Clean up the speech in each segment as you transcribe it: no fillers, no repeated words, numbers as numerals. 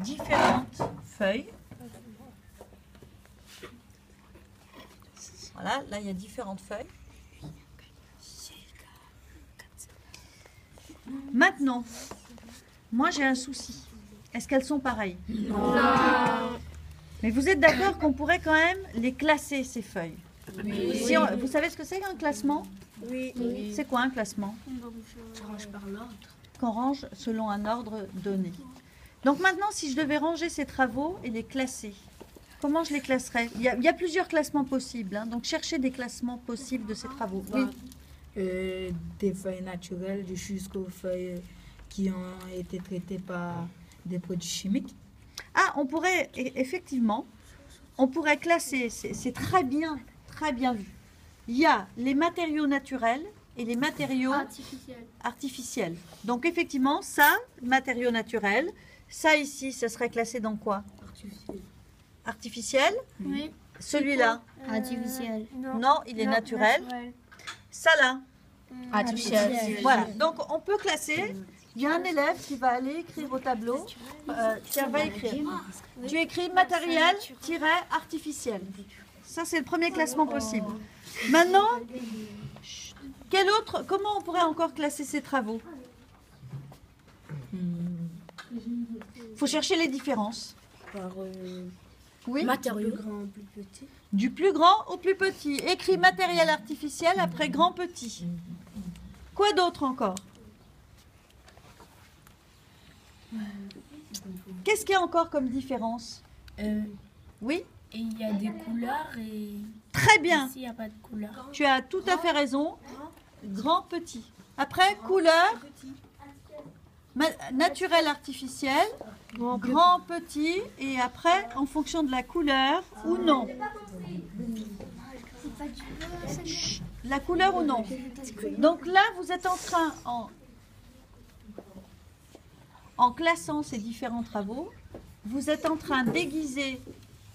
différentes feuilles. Voilà, là il y a différentes feuilles. Maintenant, moi j'ai un souci. Est-ce qu'elles sont pareilles? Non. Mais vous êtes d'accord qu'on pourrait quand même les classer, ces feuilles? Oui. Si vous savez ce que c'est qu'un classement? Oui. C'est quoi un classement? On range par l'ordre. Qu'on range selon un ordre donné. Donc maintenant, si je devais ranger ces travaux et les classer, comment je les classerais? Il y a plusieurs classements possibles, hein, donc cherchez des classements possibles de ces travaux. Oui. Des feuilles naturelles jusqu'aux feuilles qui ont été traitées par des produits chimiques. Ah, on pourrait, effectivement, on pourrait classer, c'est très bien vu. Il y a les matériaux naturels et les matériaux artificiels. Donc effectivement, ça, matériaux naturels, ça ici, ça serait classé dans quoi? Artificiel. Oui. Celui-là? Artificiel. Non, il est naturel. Ça là? Artificiel. Voilà, donc on peut classer. Il y a un élève qui va aller écrire au tableau. Tiens, va écrire. Tu écris matériel-artificiel. Ça, c'est le premier classement possible. Maintenant, quel autre, comment on pourrait encore classer ces travaux? Il faut chercher les différences. Par Oui. matériaux. Plus grand, plus petit. Du plus grand au plus petit. Écris matériel artificiel après grand petit. Quoi d'autre encore? Qu'est-ce qu'il y a encore comme différence? Oui? Et il y a des couleurs et Très bien. ici il n'y a pas de couleur. Tu as tout à fait raison. Grand, petit. Après, couleur, naturel, artificiel, grand, petit, et après, en fonction de la couleur ou non. La couleur ou non. Donc là, vous êtes en train, en classant ces différents travaux, vous êtes en train d'aiguiser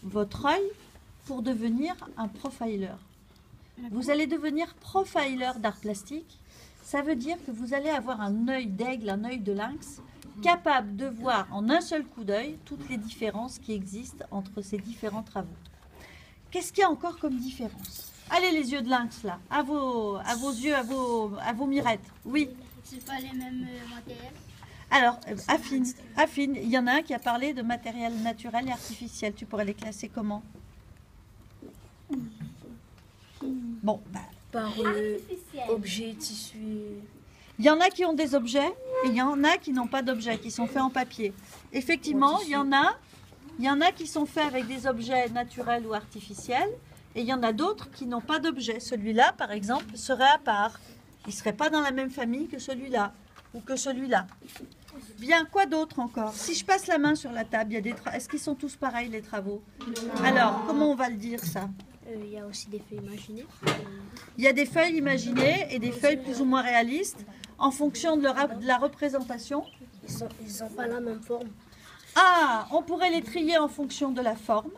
votre œil pour devenir un profiler. Vous allez devenir profiler d'art plastique. Ça veut dire que vous allez avoir un œil d'aigle, un œil de lynx, capable de voir en un seul coup d'œil toutes les différences qui existent entre ces différents travaux. Qu'est-ce qu'il y a encore comme différence? Allez, les yeux de lynx, là, à vos yeux, à vos mirettes. Oui. C'est pas les mêmes matériels. Alors, Affine, il y en a un qui a parlé de matériel naturel et artificiel. Tu pourrais les classer comment? Bon, Par objet, tissu. il y en a qui ont des objets et il y en a qui n'ont pas d'objets, qui sont faits en papier. Effectivement, il y en a qui sont faits avec des objets naturels ou artificiels et il y en a d'autres qui n'ont pas d'objets. Celui-là, par exemple, serait à part. Il ne serait pas dans la même famille que celui-là ou que celui-là. Bien, quoi d'autre encore? Si je passe la main sur la table, est-ce qu'ils sont tous pareils, les travaux? Alors, comment on va le dire, ça? Il y a aussi des feuilles imaginées. Il y a des feuilles imaginées et des feuilles plus ou moins réalistes en fonction de la représentation. Ils n'ont pas la même forme. Ah, on pourrait les trier en fonction de la forme.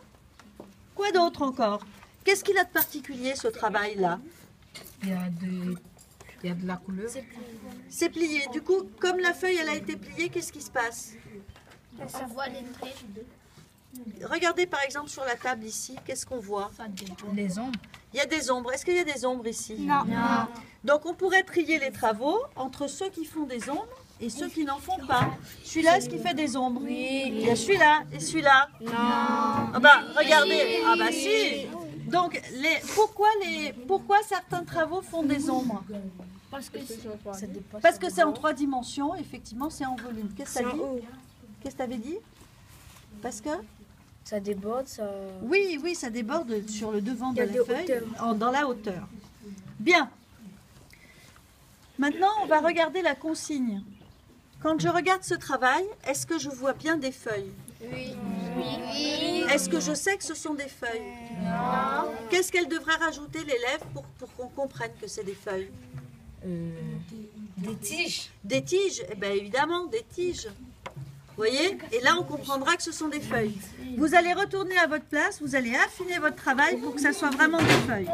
Quoi d'autre encore? Qu'est-ce qu'il a de particulier, ce travail-là? Il y a de la couleur. C'est plié. Du coup, comme la feuille elle a été pliée, qu'est-ce qui se passe? Ça voit les traits. Regardez par exemple sur la table ici, qu'est-ce qu'on voit? Les ombres. Il y a des ombres. Est-ce qu'il y a des ombres ici? Non. Donc on pourrait trier les travaux entre ceux qui font des ombres et ceux qui n'en font pas. Celui-là, est-ce qu'il fait des ombres? Oui. Il y a celui-là et celui-là? Non. Ah bah, regardez. Ah bah si. Donc, pourquoi certains travaux font des ombres? Parce que Parce que c'est en 3 dimensions, effectivement, c'est en volume. Qu'est-ce que tu as dit? Qu'est-ce que tu avais dit? Parce que? Ça déborde, ça... Oui, ça déborde sur le devant de Il y a la des feuille, dans la hauteur. Bien. Maintenant, on va regarder la consigne. Quand je regarde ce travail, est-ce que je vois bien des feuilles? oui. Est-ce que je sais que ce sont des feuilles? Non. Qu'est-ce qu'elle devrait rajouter, l'élève, pour qu'on comprenne que c'est des feuilles? Des tiges. Des tiges? Eh bien, évidemment, des tiges. Vous voyez? Et là, on comprendra que ce sont des feuilles. Vous allez retourner à votre place, vous allez affiner votre travail pour que ça soit vraiment des feuilles.